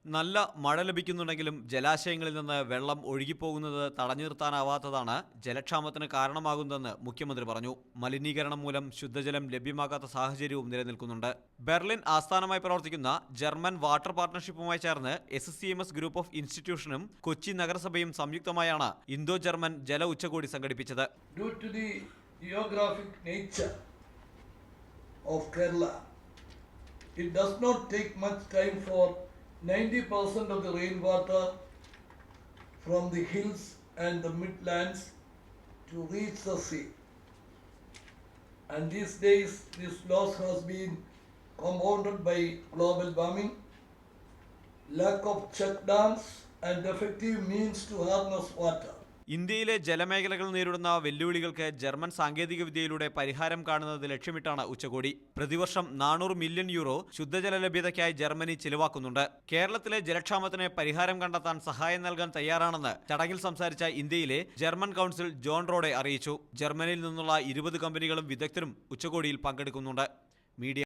നല്ല മഴ ലഭിക്കുന്നുണ്ടെങ്കിലും ജലാശയങ്ങളിൽ നിന്ന് വെള്ളം ഒഴുകിപ്പോകുന്നത് തടഞ്ഞു നിർത്താനാവാത്തതാണ് ജലക്ഷാമത്തിന് കാരണമാകുന്നതെന്ന് മുഖ്യമന്ത്രി പറഞ്ഞു. മലിനീകരണം മൂലം ശുദ്ധജലം ലഭ്യമാകാത്ത സാഹചര്യവും നിലനിൽക്കുന്നുണ്ട്. ബെർലിൻ ആസ്ഥാനമായി പ്രവർത്തിക്കുന്ന ജർമ്മൻ വാട്ടർ പാർട്ണർഷിപ്പുമായി ചേർന്ന് SCMS ഗ്രൂപ്പ് ഓഫ് ഇൻസ്റ്റിറ്റ്യൂഷനും കൊച്ചി നഗരസഭയും സംയുക്തമായാണ് ഇന്തോ ജർമ്മൻ ജല ഉച്ചകോടി സംഘടിപ്പിച്ചത്. Geographic nature of Kerala, it does not take much time for 90% of the rainwater from the hills and the midlands to reach the sea. And these days this loss has been compounded by global warming, lack of check dams and effective means to harness water. ഇന്ത്യയിലെ ജലമേഖലകൾ നേരിടുന്ന വെല്ലുവിളികൾക്ക് German സാങ്കേതിക വിദ്യയിലൂടെ പരിഹാരം കാണുന്നത് ലക്ഷ്യമിട്ടാണ് ഉച്ചകോടി. പ്രതിവർഷം 400 million euro ശുദ്ധജല ലഭ്യതയ്ക്കായി ജർമ്മനി ചിലവാക്കുന്നുണ്ട്. കേരളത്തിലെ ജലക്ഷാമത്തിന് പരിഹാരം കണ്ടെത്താൻ സഹായം നൽകാൻ തയ്യാറാണെന്ന് ചടങ്ങിൽ സംസാരിച്ച ഇന്ത്യയിലെ ജർമ്മൻ കൗൺസിൽ ജോൺ റോഡെ അറിയിച്ചു. ജർമ്മനിയിൽ നിന്നുള്ള 20 കമ്പനികളും വിദഗ്ധരും ഉച്ചകോടിയിൽ പങ്കെടുക്കുന്നുണ്ട്. മീഡിയ